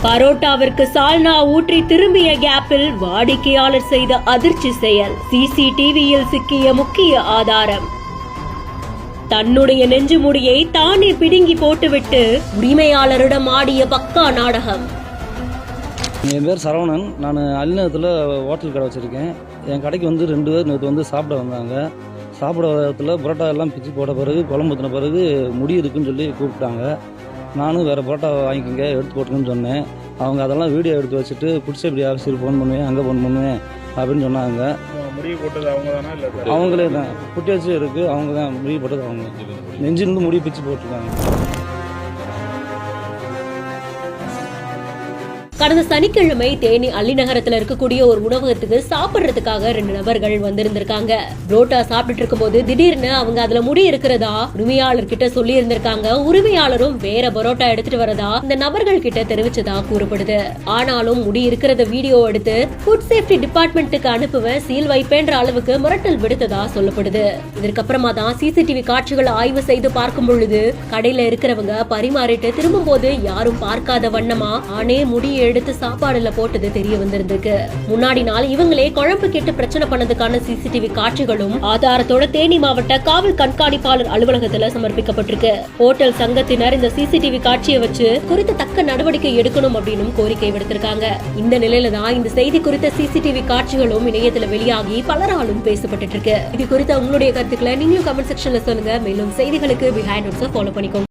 பரோட்டாவிற்கு சால்னா ஊற்றி திரும்பிய கேப்பில் வாடிக்கையாளர் செய்த அதிர்ச்சி செயல். சிசிடிவியில் சிக்கிய முக்கிய ஆதாரம். தன்னுடைய நெஞ்சு முடியை தானே பிடுங்கி போட்டுவிட்டு உரிமையாளரிடம் ஆடிய பக்கா நாடகம். என் பேர் சரவணன். நான் அலிநகரத்தில் ஹோட்டல் கடை வச்சுருக்கேன். என் கடைக்கு வந்து 2 பேர் நேற்று வந்து சாப்பிட வந்தாங்க. சாப்பிட வரத்தில் புரோட்டா எல்லாம் பிச்சு போட்ட பிறகு குழம்பு ஊற்றின பிறகு முடி இருக்குன்னு சொல்லி கூப்பிட்டாங்க. நானும் வேறு புரோட்டா வாங்கிக்கோங்க எடுத்து போட்டுக்கன்னு சொன்னேன். அவங்க அதெல்லாம் வீடியோ எடுத்து வச்சுட்டு புடிச்சபடி ஆஃபீஸுக்கு ஃபோன் பண்ணுவேன், அங்கே ஃபோன் பண்ணுவேன் அப்படின்னு சொன்னாங்க. முடிவு போட்டது அவங்க தானே? இல்லை அவங்களே தான். குட்டி வச்சு இருக்குது, அவங்க தான் முடிவு போட்டது. அவங்க நெஞ்சிலிருந்து முடி பிச்சு போட்டிருக்காங்க. கடந்த சனிக்கிழமை தேனி அள்ளிநகரத்தில் இருக்கக்கூடிய ஒரு உணவகத்துக்கு சாப்பிடுறதுக்காக 2 நபர்கள் வந்திருந்திருக்காங்க. புரோட்டா சாப்பிட்டு இருக்கும் போது திடீர்னு அவங்க அதுல முடி இருக்கிறதா உரிமையாளர் கிட்ட சொல்லி இருந்திருக்காங்க. உரிமையாளரும் வேற பரோட்டா எடுத்துட்டு வரதா இந்த நபர்கள் கிட்ட தெரிவிச்சதா கூறப்படுது. ஆனாலும் முடி இருக்கிறத வீடியோ எடுத்து ஃபுட் சேஃப்டி டிபார்ட்மெண்ட்டுக்கு அனுப்புவேன், சீல் வைப்பேன்ற அளவுக்கு மிரட்டல் விடுத்ததா சொல்லப்படுது. இதற்கப்புறமா தான் சிசிடிவி காட்சிகளை ஆய்வு செய்து பார்க்கும் பொழுது கடையில இருக்கிறவங்க பரிமாறிட்டு திரும்பும் போது யாரும் பார்க்காத வண்ணமா ஆனே முடியை எடுத்து சாப்பாடுல போட்டது தெரிய வந்திருக்கு. முன்னாடி நாள் இவங்களே குழம்பு கேட்டு பிரச்சனை பண்ணதுக்கான சிசிடிவி காட்சிகளும் ஆதாரத்தோட தேனி மாவட்ட காவல் கண்காணிப்பாளர் அலுவலகத்துல சமர்ப்பிக்கப்பட்டிருக்கு. ஹோட்டல் சங்கத்தினர் இந்த சிசிடிவி காட்சியை வச்சு குறித்த தக்க நடவடிக்கை எடுக்கணும் அப்படின்னு கோரிக்கை விடுத்திருக்காங்க. இந்த நிலையில தான் இந்த செய்தி குறித்த சிசிடிவி காட்சிகளும் இணையத்துல வெளியாகி பலராலும் பேசப்பட்டு இருக்கு. இது குறித்த உங்களுடைய கருத்துக்களை நீங்களும் கமெண்ட் செக்ஷன்ல சொல்லுங்க. மேலும் செய்திகளுக்கு பிஹைண்ட் நோட்ஸை ஃபாலோ பண்ணிக்கோங்க.